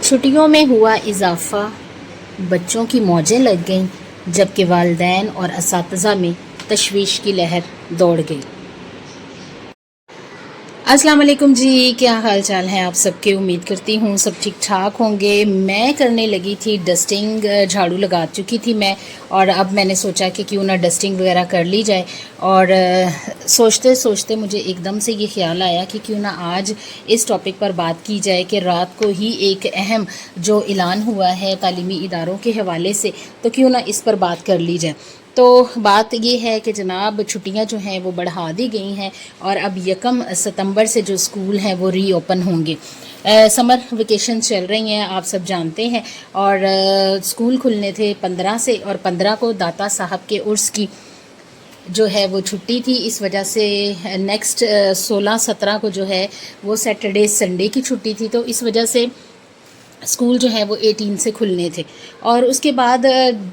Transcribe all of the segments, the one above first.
छुट्टियों में हुआ इजाफ़ा, बच्चों की मौजें लग गईं, जबकि वालिदैन और असातिज़ा में तशवीश की लहर दौड़ गई। अस्सलाम वालेकुम जी, क्या हाल चाल है आप सबके। उम्मीद करती हूँ सब ठीक ठाक होंगे। मैं करने लगी थी डस्टिंग, झाड़ू लगा चुकी थी मैं, और अब मैंने सोचा कि क्यों ना डस्टिंग वगैरह कर ली जाए। और सोचते सोचते मुझे एकदम से ये ख्याल आया कि क्यों ना आज इस टॉपिक पर बात की जाए कि रात को ही एक अहम जो ऐलान हुआ है तालीमी इदारों के हवाले से, तो क्यों ना इस पर बात कर ली जाए। तो बात ये है कि जनाब छुट्टियां जो हैं वो बढ़ा दी गई हैं और अब 1 सितंबर से जो स्कूल हैं वो री ओपन होंगे। समर वेकेशन चल रही हैं, आप सब जानते हैं। और स्कूल खुलने थे 15 से, और 15 को दाता साहब के उर्स की जो है वो छुट्टी थी। इस वजह से नेक्स्ट 16-17 को जो है वो सैटरडे संडे की छुट्टी थी, तो इस वजह से स्कूल जो है वो 18 से खुलने थे। और उसके बाद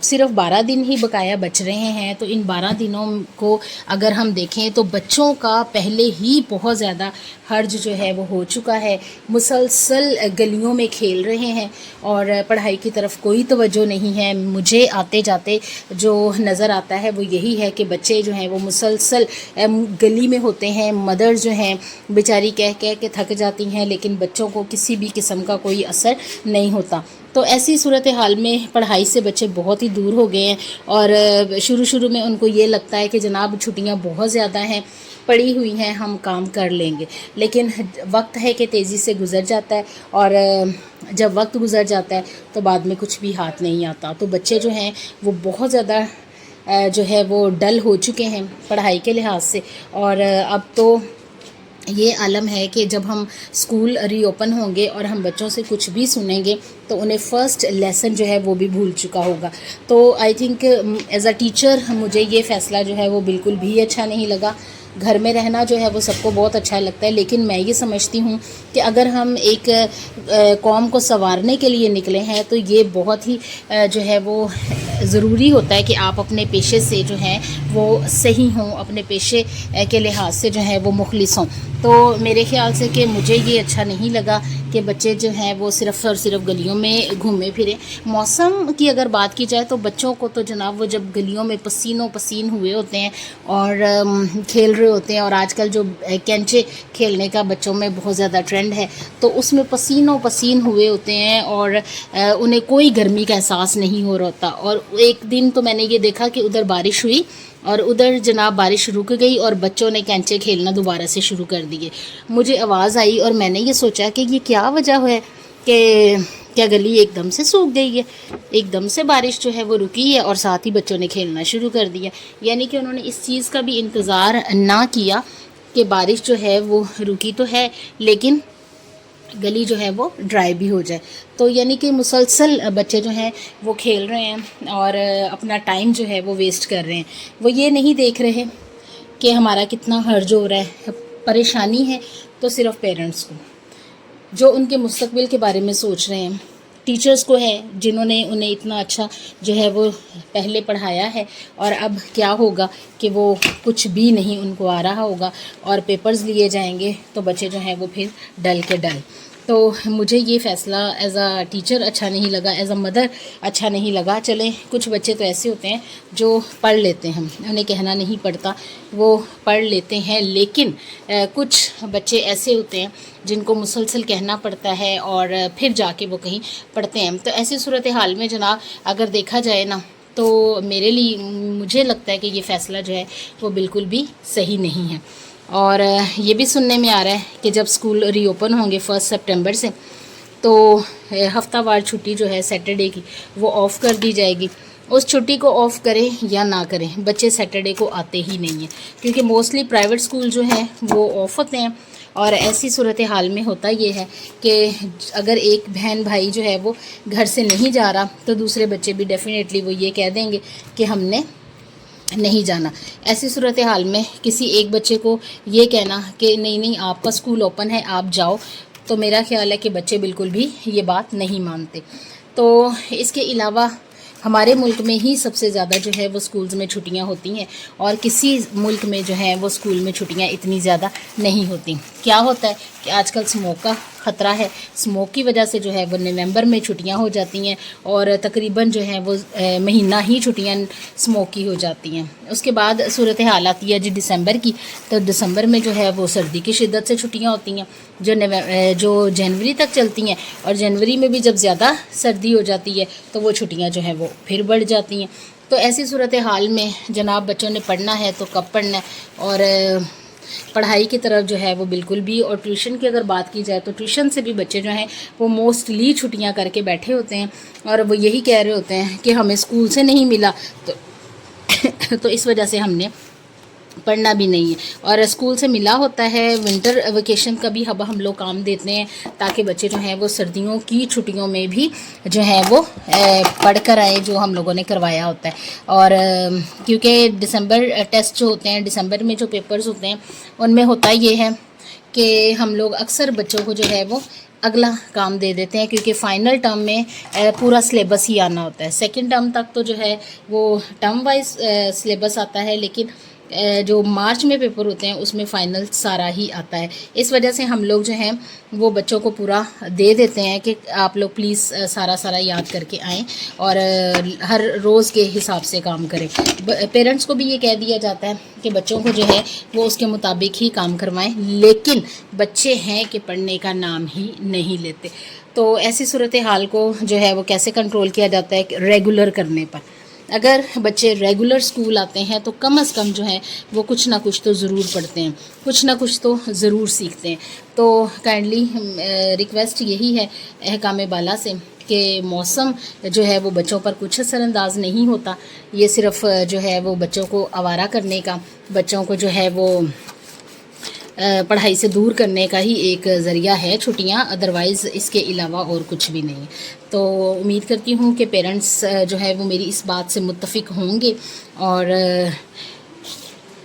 सिर्फ 12 दिन ही बकाया बच रहे हैं। तो इन 12 दिनों को अगर हम देखें तो बच्चों का पहले ही बहुत ज़्यादा हर्ज जो है वो हो चुका है। मुसलसल गलियों में खेल रहे हैं और पढ़ाई की तरफ कोई तवज्जो नहीं है। मुझे आते जाते जो नज़र आता है वो यही है कि बच्चे जो हैं वो मुसलसल गली में होते हैं। मदर जो हैं बेचारी कह कह के थक जाती हैं, लेकिन बच्चों को किसी भी किस्म का कोई असर नहीं होता। तो ऐसी सूरत हाल में पढ़ाई से बच्चे बहुत ही दूर हो गए हैं। और शुरू में उनको ये लगता है कि जनाब छुट्टियां बहुत ज़्यादा हैं, पड़ी हुई हैं, हम काम कर लेंगे। लेकिन वक्त है कि तेज़ी से गुज़र जाता है, और जब वक्त गुज़र जाता है तो बाद में कुछ भी हाथ नहीं आता। तो बच्चे जो हैं वो बहुत ज़्यादा जो है वो डल हो चुके हैं पढ़ाई के लिहाज से। और अब तो ये आलम है कि जब हम स्कूल रीओपन होंगे और हम बच्चों से कुछ भी सुनेंगे तो उन्हें फ़र्स्ट लेसन जो है वो भी भूल चुका होगा। तो I think as a teacher मुझे ये फ़ैसला जो है वो बिल्कुल भी अच्छा नहीं लगा। घर में रहना जो है वो सबको बहुत अच्छा लगता है, लेकिन मैं ये समझती हूँ कि अगर हम एक कौम को संवारने के लिए निकले हैं तो ये बहुत ही जो है वो ज़रूरी होता है कि आप अपने पेशे से जो हैं वो सही हों, अपने पेशे के लिहाज से जो है वो मुखलिस हों। तो मेरे ख़्याल से कि मुझे ये अच्छा नहीं लगा कि बच्चे जो हैं वो सिर्फ़ और सिर्फ गलियों में घूमे फिरें। मौसम की अगर बात की जाए तो बच्चों को तो जनाब वो जब गलियों में पसीनों पसीन हुए होते हैं और खेल रहे होते हैं, और आजकल जो कैंचे खेलने का बच्चों में बहुत ज़्यादा ट्रेंड है, तो उसमें पसीनों पसीन हुए होते हैं और उन्हें कोई गर्मी का एहसास नहीं हो रहा होता। और एक दिन तो मैंने ये देखा कि उधर बारिश हुई और उधर जनाब बारिश रुक गई और बच्चों ने कैंचे खेलना दोबारा से शुरू कर दिए। मुझे आवाज़ आई और मैंने ये सोचा कि ये क्या वजह है कि क्या गली एकदम से सूख गई है, एकदम से बारिश जो है वो रुकी है और साथ ही बच्चों ने खेलना शुरू कर दिया। यानी कि उन्होंने इस चीज़ का भी इंतज़ार ना किया कि बारिश जो है वो रुकी तो है लेकिन गली जो है वो ड्राई भी हो जाए। तो यानी कि मुसलसल बच्चे जो हैं वो खेल रहे हैं और अपना टाइम जो है वो वेस्ट कर रहे हैं। वो ये नहीं देख रहे कि हमारा कितना हर्ज हो रहा है। परेशानी है तो सिर्फ पेरेंट्स को, जो उनके मुस्तकबिल के बारे में सोच रहे हैं, टीचर्स को है जिन्होंने उन्हें इतना अच्छा जो है वो पहले पढ़ाया है, और अब क्या होगा कि वो कुछ भी नहीं उनको आ रहा होगा और पेपर्स लिए जाएंगे तो बच्चे जो हैं वो फिर डल के डल। तो मुझे ये फ़ैसला एज़ अ टीचर अच्छा नहीं लगा, एज़ अ मदर अच्छा नहीं लगा। चलें, कुछ बच्चे तो ऐसे होते हैं जो पढ़ लेते हैं, उन्हें कहना नहीं पड़ता, वो पढ़ लेते हैं, लेकिन कुछ बच्चे ऐसे होते हैं जिनको मुसलसल कहना पड़ता है और फिर जाके वो कहीं पढ़ते हैं। तो ऐसी सूरत हाल में जनाब अगर देखा जाए ना तो मुझे लगता है कि ये फ़ैसला जो है वो बिल्कुल भी सही नहीं है। और ये भी सुनने में आ रहा है कि जब स्कूल रीओपन होंगे 1 सितंबर से तो हफ्तावार छुट्टी जो है सैटरडे की वो ऑफ़ कर दी जाएगी। उस छुट्टी को ऑफ़ करें या ना करें, बच्चे सैटरडे को आते ही नहीं हैं, क्योंकि मोस्टली प्राइवेट स्कूल जो हैं वो ऑफ़ होते हैं। और ऐसी सूरत हाल में होता ये है कि अगर एक बहन भाई जो है वो घर से नहीं जा रहा तो दूसरे बच्चे भी डेफिनेटली वो ये कह देंगे कि हमने नहीं जाना। ऐसी सूरत हाल में किसी एक बच्चे को ये कहना कि नहीं नहीं आपका स्कूल ओपन है आप जाओ, तो मेरा ख्याल है कि बच्चे बिल्कुल भी ये बात नहीं मानते। तो इसके अलावा हमारे मुल्क में ही सबसे ज़्यादा जो है वो स्कूल्स में छुट्टियां होती हैं और किसी मुल्क में जो है वो स्कूल में छुट्टियां इतनी ज़्यादा नहीं होती। क्या होता है कि आजकल स्मोक का ख़तरा है, स्मोक की वजह से जो है वो नवंबर में छुट्टियां हो जाती हैं और तकरीबन जो है वो महीना ही छुट्टियां स्मोक की हो जाती हैं। उसके बाद सूरत हाल आती है जी दिसंबर की, तो दिसंबर में जो है वो सर्दी की शिद्दत से छुट्टियां होती हैं जो जनवरी तक चलती हैं, और जनवरी में भी जब ज़्यादा सर्दी हो जाती है तो वो छुट्टियाँ जो है वो फिर बढ़ जाती हैं। तो ऐसी सूरत हाल में जनाब बच्चों ने पढ़ना है तो कब पढ़ना है, और पढ़ाई की तरफ जो है वो बिल्कुल भी, और ट्यूशन की अगर बात की जाए तो ट्यूशन से भी बच्चे जो हैं वो मोस्टली छुट्टियां करके बैठे होते हैं और वो यही कह रहे होते हैं कि हमें स्कूल से नहीं मिला तो तो इस वजह से हमने पढ़ना भी नहीं है, और स्कूल से मिला होता है। विंटर वेकेशन का भी हम लोग काम देते हैं ताकि बच्चे जो हैं वो सर्दियों की छुट्टियों में भी जो है वो पढ़ कर आए, जो हम लोगों ने करवाया होता है। और क्योंकि दिसंबर टेस्ट जो होते हैं, दिसंबर में जो पेपर्स होते हैं, उनमें होता ये है कि हम लोग अक्सर बच्चों को जो है वो अगला काम दे देते हैं, क्योंकि फ़ाइनल टर्म में पूरा सिलेबस ही आना होता है। सेकंड टर्म तक तो जो है वो टर्म वाइज सिलेबस आता है, लेकिन जो मार्च में पेपर होते हैं उसमें फ़ाइनल सारा ही आता है। इस वजह से हम लोग जो हैं वो बच्चों को पूरा दे देते हैं कि आप लोग प्लीज़ सारा याद करके आएँ और हर रोज़ के हिसाब से काम करें। पेरेंट्स को भी ये कह दिया जाता है कि बच्चों को जो है वो उसके मुताबिक ही काम करवाएं, लेकिन बच्चे हैं कि पढ़ने का नाम ही नहीं लेते। तो ऐसी सूरत हाल को जो है वो कैसे कंट्रोल किया जाता है? रेगुलर करने पर। अगर बच्चे रेगुलर स्कूल आते हैं तो कम से कम जो है वो कुछ ना कुछ तो ज़रूर पढ़ते हैं, कुछ ना कुछ तो ज़रूर सीखते हैं। तो काइंडली रिक्वेस्ट यही है अहकाम बाला से कि मौसम जो है वो बच्चों पर कुछ असरअंदाज नहीं होता, ये सिर्फ़ जो है वो बच्चों को आवारा करने का, बच्चों को जो है वो पढ़ाई से दूर करने का ही एक ज़रिया है छुट्टियां, अदरवाइज़ इसके अलावा और कुछ भी नहीं। तो उम्मीद करती हूँ कि पेरेंट्स जो है वो मेरी इस बात से मुत्तफ़िक होंगे, और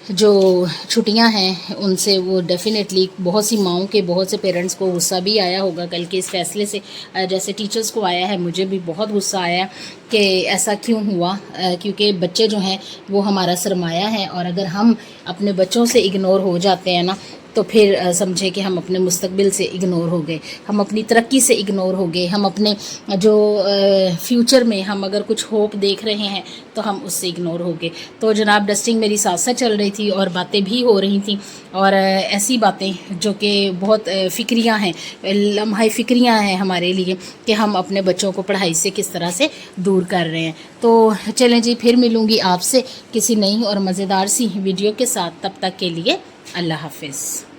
जो छुट्टियां हैं उनसे वो डेफ़िनेटली बहुत सी माँओं के, बहुत से पेरेंट्स को गुस्सा भी आया होगा कल के इस फ़ैसले से। जैसे टीचर्स को आया है, मुझे भी बहुत गुस्सा आया कि ऐसा क्यों हुआ, क्योंकि बच्चे जो हैं वो हमारा सरमाया है, और अगर हम अपने बच्चों से इग्नोर हो जाते हैं ना तो फिर समझे कि हम अपने मुस्तकबिल से इग्नोर हो गए, हम अपनी तरक्की से इग्नोर हो गए, हम अपने जो फ्यूचर में हम अगर कुछ होप देख रहे हैं तो हम उससे इग्नोर हो गए। तो जनाब डस्टिंग मेरी साथ साथ चल रही थी और बातें भी हो रही थी, और ऐसी बातें जो कि बहुत फ़िक्रियाँ हैं, लम्हा फ़िक्रियाँ हैं हमारे लिए कि हम अपने बच्चों को पढ़ाई से किस तरह से दूर कर रहे हैं। तो चलें जी, फिर मिलूँगी आपसे किसी नई और मज़ेदार सी वीडियो के साथ। तब तक के लिए अल्लाह हाफ़िज़।